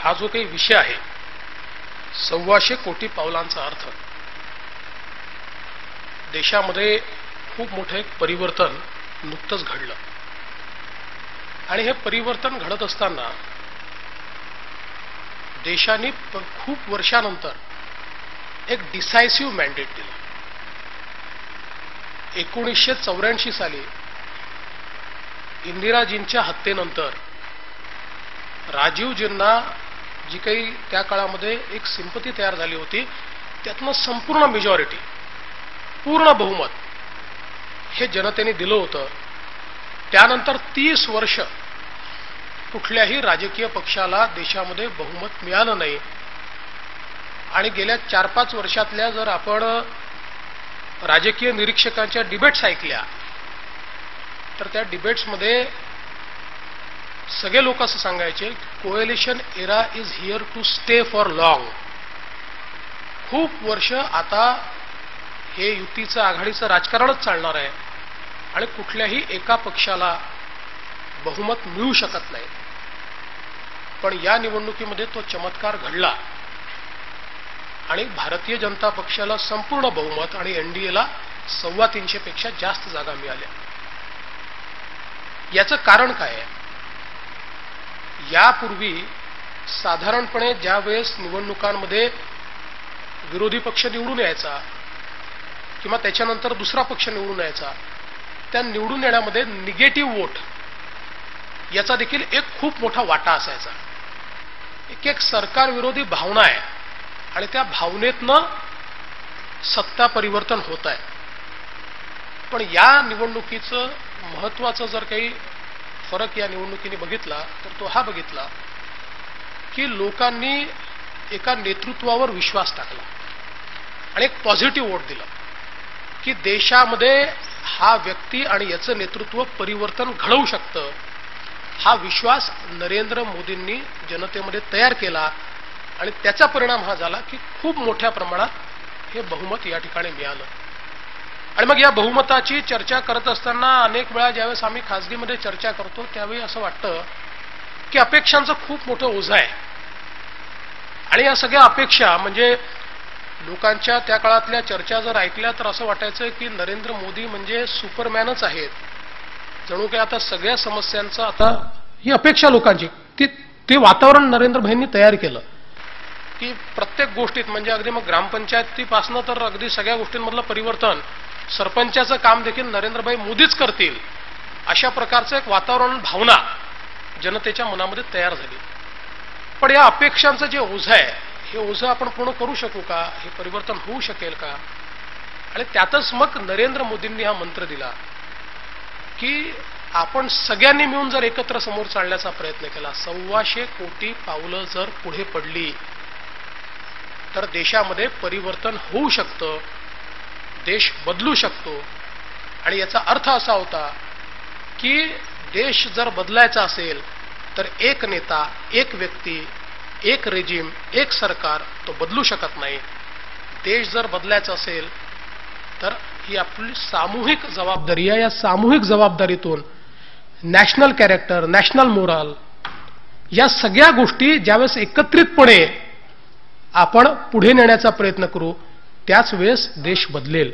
हा जो काही विषय आहे 125 कोटी पावलांचा अर्थ, देशामध्ये खूप मोठे परिवर्तन नुकतंच घडलं आणि हे परिवर्तन घडत असताना देशाने खूप वर्षानंतर एक डिसायसिव्ह मॅन्डेट दिलं. 1984 साली इंदिराजींच्या हत्येनंतर राजीवजींना जी काही त्या काळामध्ये एक सिंपती तयार झाली होती, त्यातनं संपूर्ण मेजॉरिटी, पूर्ण बहुमत हे जनतेने दिलं होतं. त्यानंतर 30 वर्ष कुठल्याही राजकीय पक्षाला देशामध्ये बहुमत मिळालं नाही आणि गेल्या 4-5 वर्षातल्या जर आपण राजकीय निरीक्षकांच्या डिबेट्स ऐकल्या तर त्या डिबेट्समध्ये सगळे लोक असं सांगायचे coalition era is here to stay for long. खूप वर्ष आता हे युतीचं आघाडीचं राजकारणच चालणार आहे आणि कुठल्याही एका पक्षाला बहुमत मिळू शकत नाही. पण या निवडणुकीमध्ये तो चमत्कार घडला आणि भारतीय जनता पक्षाला संपूर्ण बहुमत आणि एनडीएला 325 पेक्षा जास्त जागा मिळाल्या. याचं कारण काय आहे? यापूर्वी साधारणपणे ज्या वेळेस निवडणुकांमध्ये विरोधी पक्ष निवडून यायचा किंवा त्याच्यानंतर दुसरा पक्ष निवडून यायचा, त्या निवडून येण्यामध्ये निगेटिव्ह वोट याचा देखील एक खूप मोठा वाटा असायचा. एक सरकार विरोधी भावना आहे आणि त्या भावनेतनं सत्ता परिवर्तन होत आहे. पण या निवडणुकीचं महत्वाचं जर काही फरक या निवडणुकीने बघितला तर तो हा बघितला की लोकांनी एका नेतृत्वावर विश्वास टाकला आणि एक पॉझिटिव्ह वोट दिला की देशामध्ये हा व्यक्ती आणि याचं नेतृत्व परिवर्तन घडवू शकतं. हा विश्वास नरेंद्र मोदींनी जनतेमध्ये तयार केला आणि त्याचा परिणाम हा झाला की खूप मोठ्या प्रमाणात हे बहुमत या ठिकाणी मिळालं. आणि मग या बहुमताची चर्चा करत असताना अनेक वेळा ज्यावेळेस आम्ही खासगीमध्ये चर्चा करतो त्यावेळी असं वाटतं की अपेक्षांचं खूप मोठं ओझं आहे आणि या सगळ्या अपेक्षा म्हणजे लोकांच्या त्या काळातल्या चर्चा जर ऐकल्या तर असं वाटायचं की नरेंद्र मोदी म्हणजे सुपरमॅनच आहेत. जणू काही आता सगळ्या समस्यांचा आता ही अपेक्षा लोकांची ते वातावरण नरेंद्र भाईंनी तयार केलं की प्रत्येक गोष्टीत म्हणजे अगदी मग ग्रामपंचायतीपासनं तर अगदी सगळ्या गोष्टींमधलं परिवर्तन, सरपंचाचं काम देखील नरेंद्रभाई मोदीच करतील, अशा प्रकारचं एक वातावरण, भावना जनतेच्या मनामध्ये तयार झाली. पण या अपेक्षांचं जे ओझं आहे हे ओझं आपण पूर्ण करू शकू का? हे परिवर्तन होऊ शकेल का? आणि त्यातच मग नरेंद्र मोदींनी हा मंत्र दिला की आपण सगळ्यांनी मिळून जर एकत्र समोर चालण्याचा प्रयत्न केला, 125 कोटी पावलं जर पुढे पडली तर देशामध्ये परिवर्तन होऊ शकतं, देश बदलू शकतो. आणि याचा अर्थ असा होता की देश जर बदलायचा असेल तर एक नेता, एक व्यक्ती, एक रेजिम, एक सरकार तो बदलू शकत नाही. देश जर बदलायचा असेल तर ही आपली सामूहिक जबाबदारी आहे. या सामूहिक जबाबदारीतून नॅशनल कॅरेक्टर, नॅशनल मोराल या सगळ्या गोष्टी ज्यावेळेस एकत्रितपणे आपण पुढे नेण्याचा प्रयत्न करू त्याच वेळेस देश बदलेल.